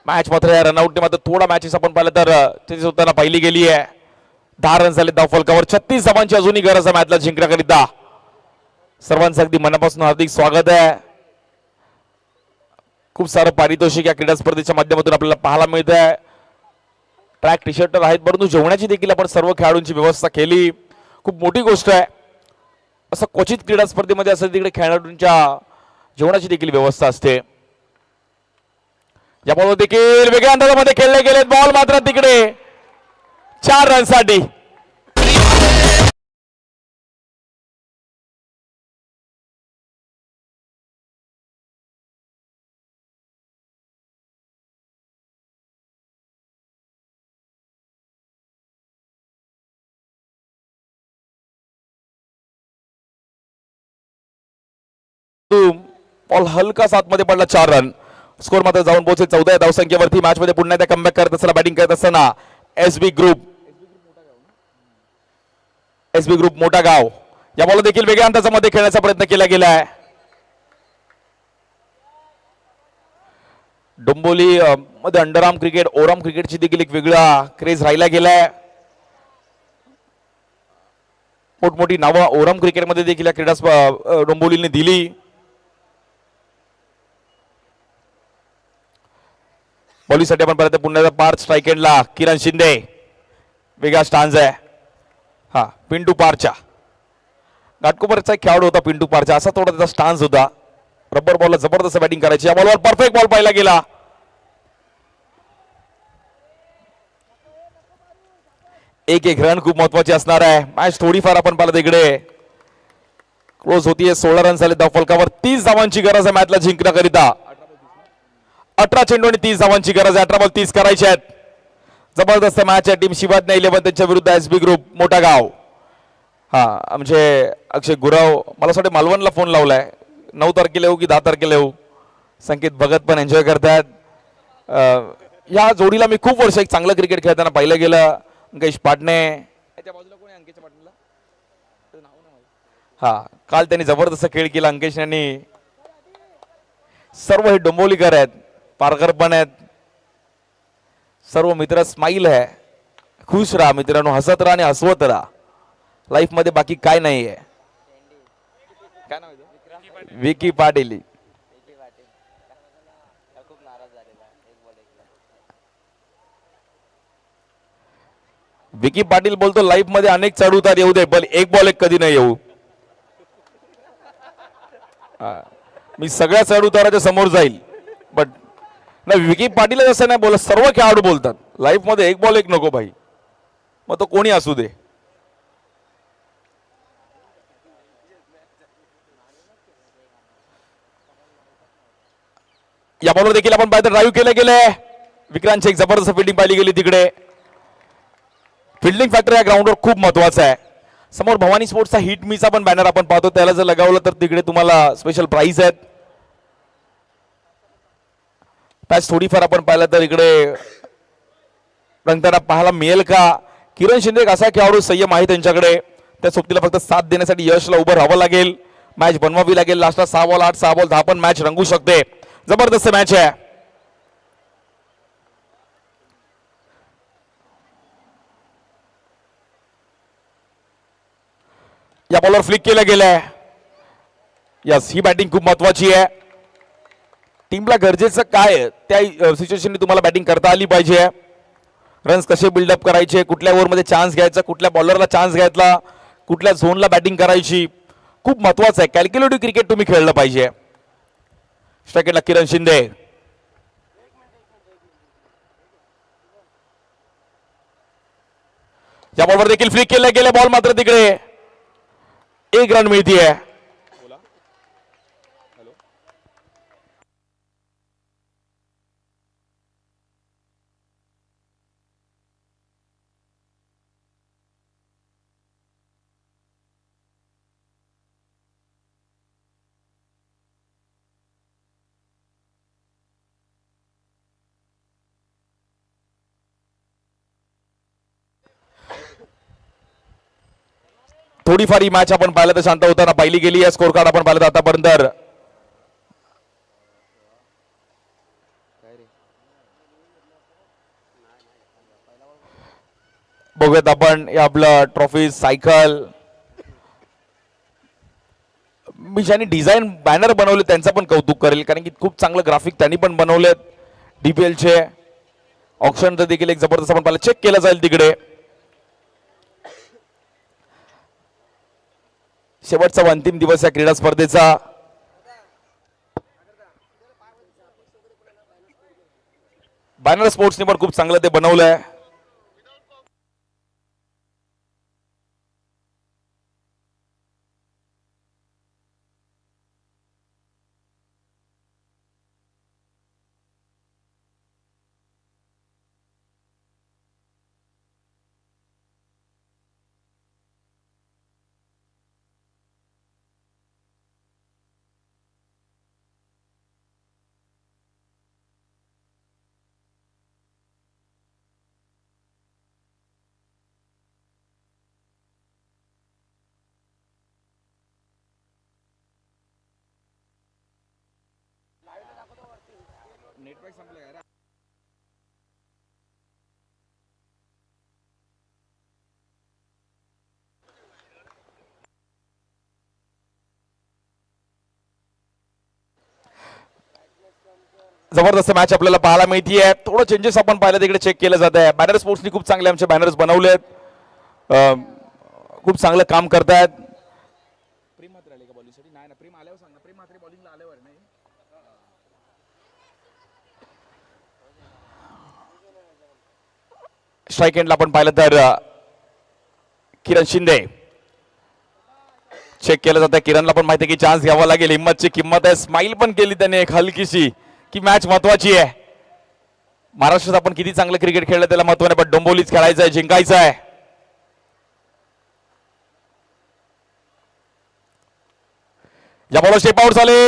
मॅच मात्र या रनआउटने मात्र थोडा मॅचेस आपण पाहिलं तर त्याची होताना पाहिली गेली आहे. 10 रन झाले धाव फलकावर. 36 धावांची अजूनही गरज आहे मॅचला जिंकण्याकरिता. सर्वांचं अगदी मनापासून हार्दिक स्वागत आहे. खूप सारं पारितोषिक या क्रीडा स्पर्धेच्या माध्यमातून आपल्याला पाहायला मिळत आहे. ट्रॅक टी शर्ट आहेत, परंतु जेवणाची देखील आपण सर्व खेळाडूंची व्यवस्था केली. खूप मोठी गोष्ट आहे. असं क्वचित क्रीडा स्पर्धेमध्ये असं तिकडे खेळाडूंच्या जेवणाची देखील व्यवस्था असते. या बॉल देखील वेगळ्या अंदाजामध्ये खेळले गेले. बॉल मात्र तिकडे 4 रनसाठी. बॉल हलका सातमध्ये पडला. 4 रन. स्कोर मात्र जाऊन पोहोचले 14 धावसंख्येवरती. मॅच मध्ये पुन्हा एकदा कमबॅक करत असताना, बॅटिंग करत असताना एसबी ग्रुप मोठा गाव. या बॉल देखील वेगळ्या अंदाजामध्ये खेळण्याचा प्रयत्न केला गेला आहे. डोंबिवली मध्ये अंडरआर्म क्रिकेट, ओराम क्रिकेटची देखील एक वेगळा क्रेज राहिला गेलाय. मोठमोठी नावं ओराम क्रिकेटमध्ये देखील या क्रीडा डोंबिवलीने दिली. बॉलिंगसाठी आपण परत पुन्हा पार्थ स्ट्राईक एंडला. किरण शिंदे वेगळा स्टान्स आहे. हा पिंटू पारचा घाटकोपरचा एक खेळाडू होता. पिंटू पारचा असा थोडा त्याचा स्टान्स होता. रबर बॉलला जबरदस्त बॅटिंग करायची. या बॉलवर परफेक्ट बॉल पाहिला गेला. एक रन खूप महत्वाची असणार आहे. मॅच थोडीफार आपण पाहिलं तिकडे क्लोज होतीये. 16 रन झाले धाव फलकावर. 30 धावांची गरज आहे मॅचला जिंकण्याकरिता. 18 चेंडू आणि 30 धावांची गरज आहे. 18 बॉल 30 करायचे आहेत. जबरदस्त मॅच आहे. टीम शिवाज्ञा 11 त्यांच्या विरुद्ध एसबी ग्रुप मोठा गाव. हा आमचे अक्षय गुरव, मला असं वाटतं मालवणला फोन लावलाय. 9 तारखेला येऊ की 10 तारखेला येऊ. संकेत भगत पण एन्जॉय करतात. या जोडीला मी खूप वर्ष एक चांगलं क्रिकेट खेळताना पाहिलं गेलं. अंकेश पाटणे, हा काल त्यांनी जबरदस्त खेळ केला. अंकेश यांनी. सर्व हे डोंबिवलीकर आहेत, पारकर पण आहेत. सर्व मित्र स्माइल आहे. खुश राहा मित्रांनो, हसत राहा आणि हसवत राहा. लाईफ मध्ये बाकी काय नाहीये. काय नाव आहे? विकी पाटील. विकी पाटील बोलतो लाईफ मध्ये अनेक चढ उतार येऊ दे, पण एक बॉल एक कधी नाही येऊ. मी सगळ्या चढ उताराच्या समोर जाईल, बट नाही, विकी पाटील असं नाही बोलत, सर्व खेळाडू बोलतात लाईफ मध्ये एक बॉल एक नको भाई, मग तो कोणी असू दे. या बॉलवर देखील आपण पाहिजे ड्राईव्ह केले गेले. विक्रांतची एक जबरदस्त फिल्डिंग पाहिली गेली तिकडे. फिल्डिंग फॅक्टर या ग्राउंडवर खूप महत्वाचा आहे. समोर भवानी स्पोर्ट्सचा हिट मीचा पण बॅनर आपण पाहतो, त्याला जर लगावलं तर तिकडे तुम्हाला स्पेशल प्राइज आहेत. मॅच थोडीफार आपण पाहिलं तर इकडे रंगताना पाहायला मिळेल का? किरण शिंदे एक असा खेळाडू संयम आहे त्यांच्याकडे, त्या सोबतीला फक्त साथ देण्यासाठी यशला उभं राहावं लागेल, मॅच बनवावी लागेल. लास्टला 6 बॉल 8, 6 बॉल 10 पण मॅच रंगू शकते. जबरदस्त मॅच आहे. या बॉलवर फ्लिक केलं गेलंय. यस, ही बॅटिंग खूप महत्वाची आहे. टीमला गरजेचं काय त्या सिच्युएशननी तुम्हाला बॅटिंग करता आली पाहिजे. रन्स कसे बिल्डअप करायचे, कुठल्या ओव्हरमध्ये चान्स घ्यायचा, कुठल्या बॉलरला चान्स घ्यायचा, कुठल्या झोनला बॅटिंग करायची, खूप महत्वाचं आहे. कॅल्क्युलेटिव्ह क्रिकेट तुम्ही खेळलं पाहिजे. स्ट्रायकेटला किरण शिंदे. या बॉलवर देखील फ्लिक केले गेले. बॉल मात्र तिकडे एक रन मिळतीये. थोडीफार ही मॅच आपण पाहिलं तर शांत होताना पाहिली गेली आहे. स्कोर कार्ड आपण पाहिलं तर आतापर्यंत बघूयात आपण हे आपलं ट्रॉफी सायकल. मी ज्यांनी डिझाईन बॅनर बनवले त्यांचं पण कौतुक करेल, कारण की खूप चांगलं ग्राफिक त्यांनी पण बनवलेत डीपीएलचे. ऑप्शन देखील एक जबरदस्त आपण पाहिलं, चेक केलं जाईल तिकडे. शेवटचा अंतिम दिवस या क्रीडा स्पर्धेचा. बॅनर स्पोर्ट्सने पण खूप चांगलं ते बनवलंय. जबरदस्त मॅच आपल्याला पाहायला मिळतीये. थोडं चेंजेस आपण पाहिलं तिकडे चेक केलं जात आहे. बॅनर स्पोर्ट्सनी खूप चांगले आमचे बॅनर्स बनवलेत, खूप चांगलं काम करतायत. स्ट्राईक एंडला आपण पाहिलं तर किरण शिंदे. चेक केलं जातं. किरणला पण माहिती आहे की चान्स घ्यावा लागेल, हिम्मतची किंमत आहे. स्माइल पण केली त्याने एक हलकीशी, की मॅच महत्वाची आहे. महाराष्ट्रात आपण किती चांगलं क्रिकेट खेळलं त्याला महत्व नाही, पण डोंबिवलीच खेळायचं आहे, जिंकायचं आहे. या बॉलर स्टेप आउट झाले.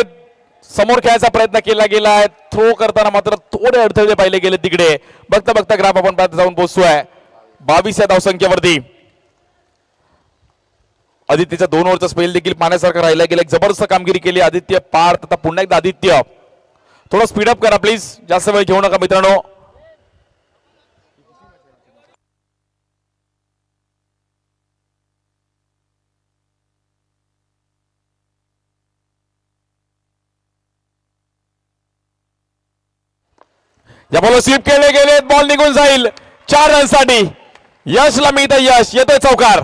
समोर खेळायचा प्रयत्न केला गेलाय. थ्रो करताना मात्र थोडे अडथळे पाहिले गेले तिकडे. बघता बघता ग्राफ आपण जाऊन पोहोचतोय 22 या धावसंख्येवरती. आदित्यचा 2 ओव्हरचा स्पेल देखील पाहण्यासारखं राहिला गेला. एक जबरदस्त कामगिरी केली आदित्य पार्थ. आता पुन्हा एकदा आदित्य, थोडं स्पीडअप करा प्लीज, जास्त वेळ घेऊ नका मित्रांनो. या बॉल स्वीप केले गेले, बॉल निघून जाईल 4 रनसाठी. यशला मिळतं यश, येतोय चौकार.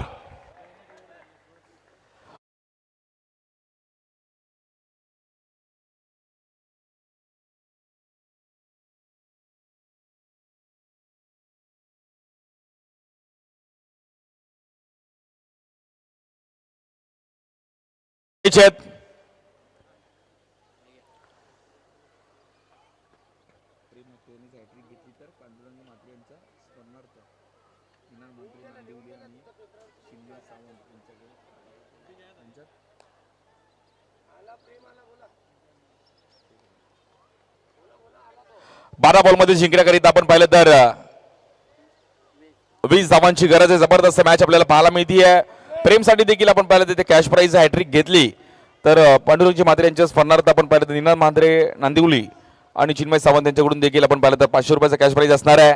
बारा बॉलमध्ये जिंकण्याकरिता आपण पाहिलं तर 20 धावांची गरज आहे. जबरदस्त मॅच आपल्याला पाहायला मिळतीये. प्रेमसाठी देखील आपण पाहिलं तिथे कॅश प्राइज हॅट्रिक घेतली. तर पांडुरंगजी म्हात्रे यांच्या स्मरणार्थ आपण पाहिलं तर निनाद म्हात्रे नांदिवली आणि चिन्मय सावंत यांच्याकडून देखील आपण पाहिलं तर 500 रुपयाचा कॅश प्राइज असणार आहे.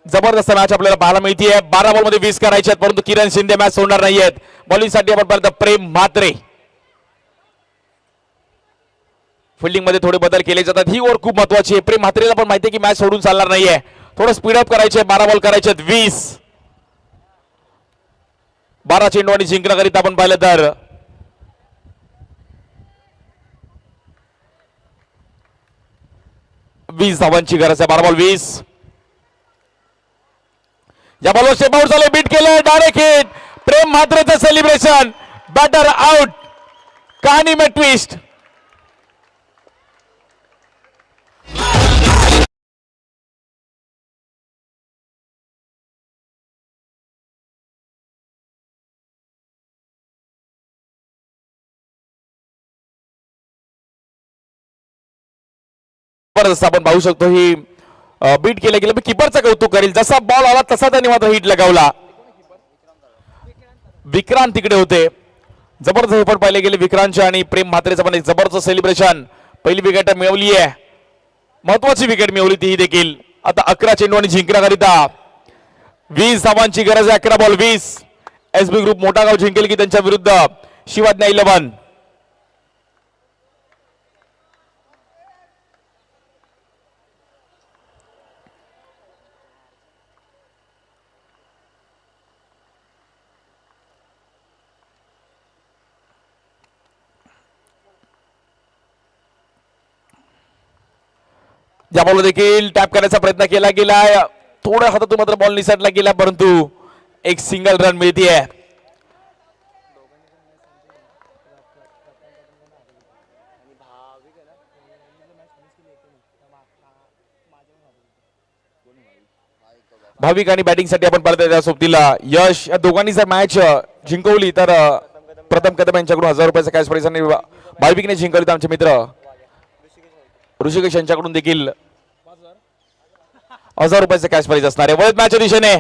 जबरदस्त मॅच आपल्याला पाहायला मिळतीये. 12 बॉल मध्ये 20 करायचे आहेत, परंतु किरण शिंदे मॅच सोडणार नाहीयेत. बॉलिंग साठी आपण पाहिलं प्रेम म्हात्रे. फिल्डिंग मध्ये थोडे बदल केले जातात, ही ओव्हर खूप महत्वाची आहे. प्रेम म्हात्रेला पण माहिती आहे की मॅच सोडून चालणार नाहीये, थोडं स्पीडअप करायचे. 12 बॉल करायचे 20. 12 चेंडू आणि जिंकण्याकरिता आपण पाहिलं तर 20 धावांची गरज आहे. 12 बॉल 20. या बॉलवर स्टेप आउट झाले, बीट केलं, डायरेक्ट हिट. प्रेम म्हात्रेचं सेलिब्रेशन, बॅटर आउट. कहाणी में ट्विस्ट. आपण पाहू शकतो ही बीट केलं गेलं, किपरचं कौतुक करेल. जसा बॉल आला तसा त्यांनी मात्र हिट लगावला. विक्रांत तिकडे होते. जबरदस्त हेपट पाहिले गेले विक्रांतचे आणि प्रेम म्हात्रेचं पण एक जबरदस्त सेलिब्रेशन. पहिली विकेट मिळवली आहे, महत्वाची विकेट मिळवली ती देखील. आता 11 चेंडू आणि जिंकण्याकरिता 20 धावांची गरज आहे. 11 बॉल 20. एसबी ग्रुप मोठा गाव जिंकेल की त्यांच्या विरुद्ध शिवाज्ञा 11. या बॉल देखील टॅप करण्याचा प्रयत्न केला गेलाय. थोड्या हातातून मात्र बॉल निसटला गेला, परंतु एक सिंगल रन मिळतीये. भाविक आणि बॅटिंग साठी आपण पाहतो त्या सोबतीला यश. या दोघांनी जर मॅच जिंकवली तर प्रथम कदम यांच्याकडून 1000 रुपयाचा कॅश प्राइज आणि भाविकने जिंकवली तर आमचे मित्र ऋषिकेश यांच्याकडून देखील 1000 रुपयाचे कॅश प्राइज असणार आहे. वळत मॅचच्या दिशेने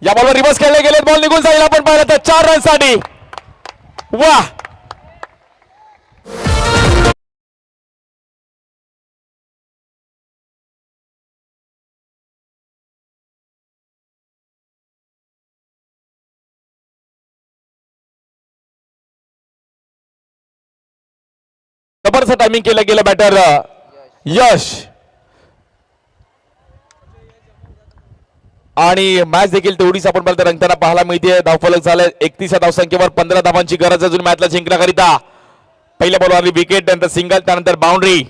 या बॉलवर रिव्हर्स खेळले गेले, बॉल निघून जाईल. आपण पाहिलं तर 4 रन साठी. वा, जबरदस्त टायमिंग केलं गेलं बॅटर यश. आणि मॅच देखील तेवढीच आपण पाहिलं रंगताना पाहायला मिळते. धावफलक झालं 31 धावसंख्येवर 15 धावांची गरज अजून मॅचला जिंकण्याकरिता. पहिल्या बॉलवर विकेट, त्यानंतर सिंगल, त्यानंतर बाउंड्री.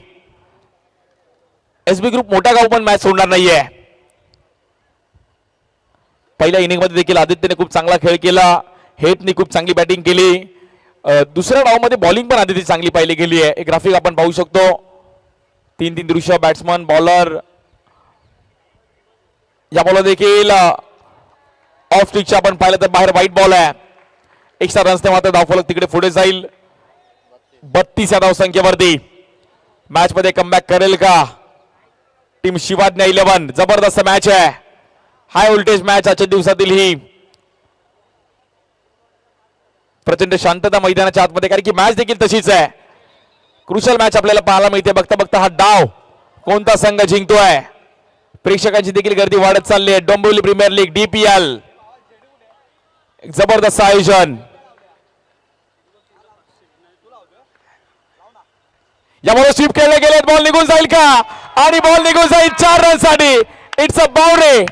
एसबी ग्रुप मोठा गाव पण मॅच सोडणार नाहीये. पहिल्या इनिंग मध्ये देखील आदित्यने खूप चांगला खेळ केला, हेतने खूप चांगली बॅटिंग केली. दुसऱ्या डावमध्ये बॉलिंग पण आदित्य चांगली पाहिली गेली आहे. एक ग्राफिक आपण पाहू शकतो. 3-3 दृश्य, बॅट्समन, बॉलर. या बॉलर देखील ऑफ स्टिकच्या आपण पाहिलं तर बाहेर व्हाईट बॉल आहे. एक्स्ट्रा रन्सने मात्र धावफलक तिकडे पुढे जाईल. 32 या धावसंख्येवरती मॅच मध्ये कमबॅक करेल का टीम शिवाज्ञा 11. जबरदस्त मॅच आहे, हाय व्होल्टेज मॅच आजच्या दिवसातील ही. प्रचंड शांतता मैदानाच्या आतमध्ये, कारण की मॅच देखील तशीच आहे. क्रुशल मॅच आपल्याला पाहायला मिळते. बघता बघता हा डाव कोणता संघ जिंकतोय. प्रेक्षकांची देखील गर्दी वाढत चालली आहे. डोंबिवली प्रीमियर लीग DPL जबरदस्त आयोजन. यामध्ये स्वीप खेळले गेले, बॉल निघून जाईल का? आणि बॉल निघून जाईल 4 रन साठी. It's a boundary.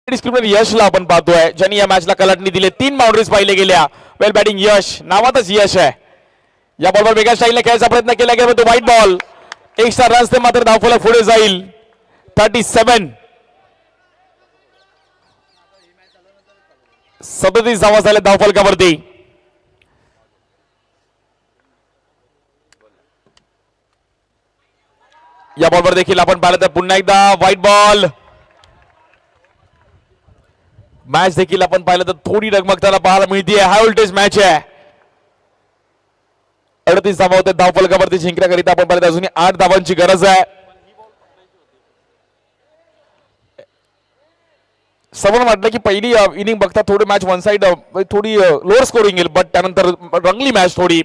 स्क्रीनवर यशला आपण पाहतोय, ज्यांनी या मॅचला कलाटणी दिले. 3 बाउंड्रीज पाहिले गेल्या. वेल बॅटिंग यश, नावातच यश आहे. या बॉलवर वेगळ्या स्टाईलने खेळायचा प्रयत्न केला गेला, तो व्हाईट बॉल. एक्स्ट्रा रन्स ते मात्र धावफलक पुढे जाईल. 37 37 धावा झाल्या धावफलकावरती. या बॉलवर देखील आपण पाहिलं तर पुन्हा एकदा व्हाईट बॉल. मॅच देखील आपण पाहिलं तर थोडी डगमगताना पाहायला मिळते. हाय व्होल्टेज मॅच आहे. 38 धावा होते धावफलकावरती जिंकण्याकरिता. आपण पाहिलं अजूनही 8 धावांची गरज आहे. समोर म्हटलं की पहिली इनिंग बघता थोडी मॅच वन साइड थोडी लोअर स्कोरिंग येईल, बट त्यानंतर रंगली मॅच थोडी.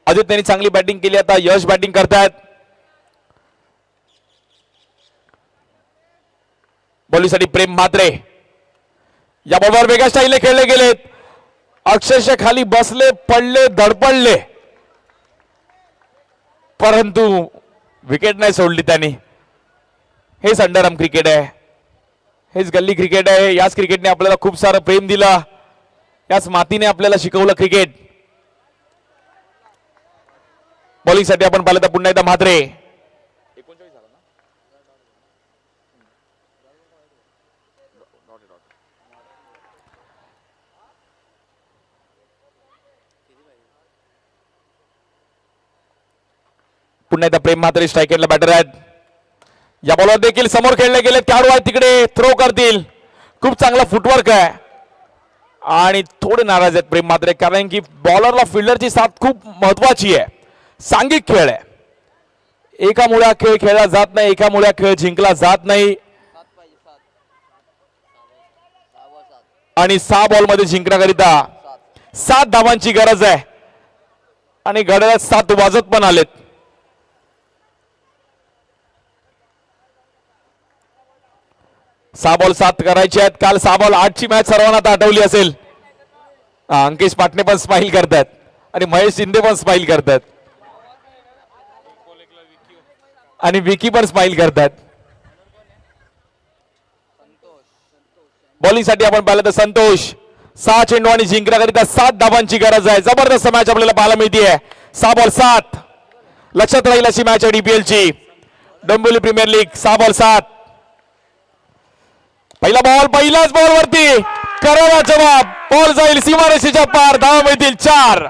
अजित त्यांनी चांगली बॅटिंग केली. आता यश बॅटिंग करतायत. बॉलिंगसाठी प्रेम म्हात्रे. या बॉलवर वेगळ्या स्टाईलने खेळले गेलेत. अक्षरशः खाली बसले, पडले, धडपडले, परंतु विकेट नाही सोडली त्यांनी. हेच अंडरआर्म क्रिकेट आहे, हेच गल्ली क्रिकेट आहे. याच क्रिकेटने आपल्याला खूप सारं प्रेम दिलं, याच मातीने आपल्याला शिकवलं क्रिकेट. बॉलिंगसाठी आपण पाहिलं तर पुन्हा एकदा म्हात्रे. पुन्हा एकदा प्रेम म्हात्रे स्ट्राईक एंडला बॅटर आहेत. या बॉलवर देखील समोर खेळले गेले. खेळाडू आहेत तिकडे, थ्रो करतील. खूप चांगला फुटवर्क आहे आणि थोडे नाराज आहेत प्रेम म्हात्रे, कारण की बॉलरला फिल्डरची साथ खूप महत्वाची आहे. सांघिक खेळ आहे. एका मुळा खेळ खेळला जात नाही, एका मुळा खेळ जिंकला जात नाही. आणि 6 बॉलमध्ये जिंकण्याकरिता 7 धावांची गरज आहे आणि घड्याळात 7 वाजत पण आलेत. सहा बॉल 7 करायचे आहेत. काल 6 बॉल 8 ची मॅच सर्वांना आता आठवली असेल. अंकेश पाटणे पण स्माइल करतात आणि महेश शिंदे पण स्माइल करतात आणि विकी पण स्माइल करतात. बॉलिंगसाठी आपण पाहिलं तर संतोष. 6 चेंडू आणि जिंकण्याकरिता 7 धावांची गरज आहे. जबरदस्त मॅच आपल्याला पाहायला मिळते. 6 बॉल 7 लक्षात राहील अशी मॅच आहे डीपीएल ची. Dombivli Premier League. 6 बॉल 7. पहिला बॉल, पहिल्याच बॉल वरती करावा जवाब. बॉल जाईल सीमारेषेच्या पार. धावा मिळतील 4.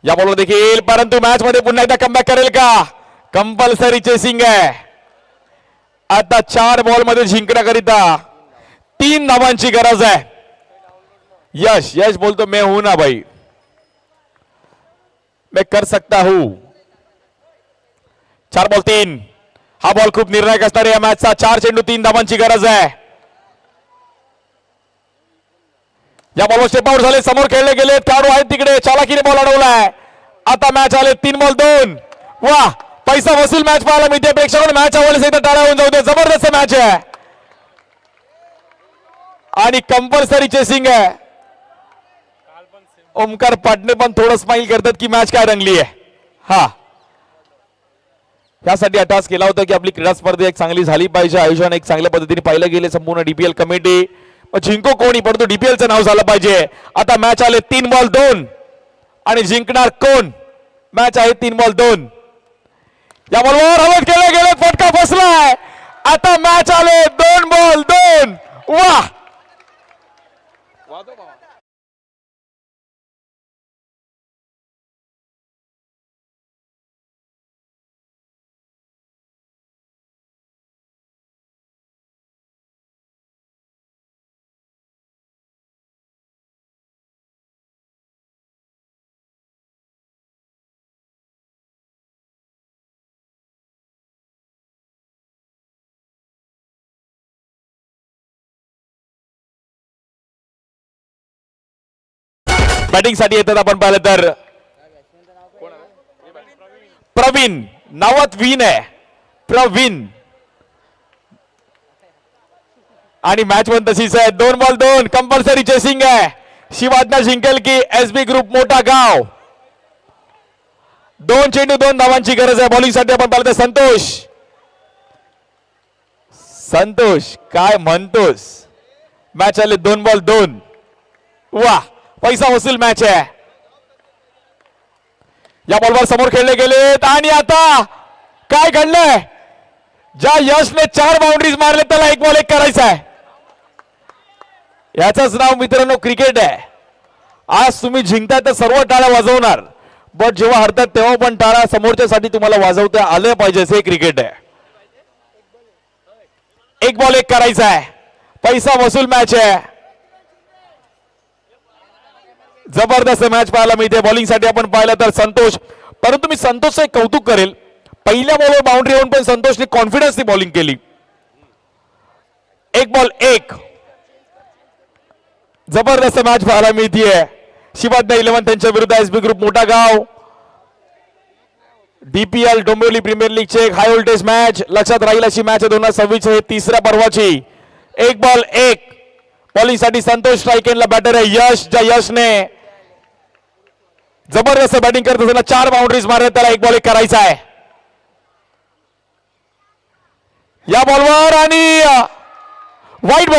या बॉलवर देखील, परंतु मॅच मध्ये पुन्हा एकदा कमबॅक करेल का? कंपल्सरी चेसिंग आहे. आता 4 बॉल मध्ये जिंकण्याकरिता 3 धावांची गरज आहे. यश यश बोलतो मैं हूं ना भाई, मैं कर सकता हूं. 4 बॉल 3. हा बॉल खूप निर्णायक असणार या मॅचचा. 4 चेंडू 3 धावांची गरज आहे. या बॉलवर स्टेप आउट झाले. समोर खेळले गेले. खेळाडू आहेत तिकडे. चालाकीने बॉल अडवलाय. आता मॅच आले 3 बॉल 2. वा, पैसा वसूल मॅच पाहायला मिळते. प्रेक्षकांना मॅच आवडली असेल तर टाळ्या होऊन जाऊ दे. जबरदस्त मॅच आहे आणि कंपल्सरी चेसिंग आहे. ओमकार पाटणे पण थोडं स्माइल करतात की मॅच काय रंगली आहे. हा, यासाठी अटॅच केला होता की आपली क्रीडा स्पर्धा एक चांगली झाली पाहिजे. आयोजन एक चांगल्या पद्धतीने पाहिलं गेले संपूर्ण डीपीएल कमिटी. जिंको कोणी, परंतु डीपीएलचं नाव झालं पाहिजे. आता मॅच आले 3 बॉल 2 आणि जिंकणार कोण? मॅच आहे 3-2. या बॉलवर हवेत गेले गेले फटका बसलाय. आता मॅच आले 2-2. वा बॅटिंग साठी येतात आपण पाहिलं तर प्रवीण, नावात विन आहे प्रवीण. आणि मॅच पण तशीच आहे. 2-2 कंपल्सरी चेसिंग आहे. शिवाजना जिंकेल की एसबी ग्रुप मोठा गाव. 2 चेंडू 2 धावांची गरज आहे. बॉलिंग साठी आपण पाहिलं तर संतोष. संतोष काय म्हणतोस. मॅच आले 2-2. वा पैसा वसूल मॅच आहे. या बॉलवर समोर खेळले गेलेत आणि आता काय घडलंय. ज्या यशने 4 बाउंड्रीज मारले त्याला 1 बॉल 1 करायचा आहे. याचंच नाव मित्रांनो क्रिकेट आहे. आज तुम्ही जिंकताय तर सर्व टाळ्या वाजवणार, बट जेव्हा हरतात तेव्हा पण टाळ्या समोरच्यासाठी तुम्हाला वाजवता आले पाहिजे. हे क्रिकेट आहे. 1 बॉल 1 करायचा आहे. पैसा वसूल मॅच आहे. जबरदस्त मॅच पाहायला मिळते. बॉलिंग साठी आपण पाहिलं तर संतोष. परंतु मी संतोषचं एक कौतुक करेल. पहिल्या बॉलवर बाउंड्री होऊन पण संतोषने कॉन्फिडन्सने बॉलिंग केली. 1 बॉल 1. जबरदस्त मॅच पाहायला मिळतीये. शिवाजना 11 त्यांच्या विरुद्ध एसबी ग्रुप मोठा गाव. DPL डोंबिवली प्रीमियर लीगचे एक हाय व्होल्टेज मॅच. लक्षात राहील अशी मॅच आहे 2026 हे 3ऱ्या पर्वाची. 1 बॉल 1. बॉलिंग साठी संतोष. स्ट्राईक एंडला बॅटर आहे यश. ज्या यशने जबरदस्त बॅटिंग करत असताना 4 बाउंड्रीज मारले त्याला 1 बॉल 1 करायचा आहे. या बॉलवर आणि व्हाईट बॉल.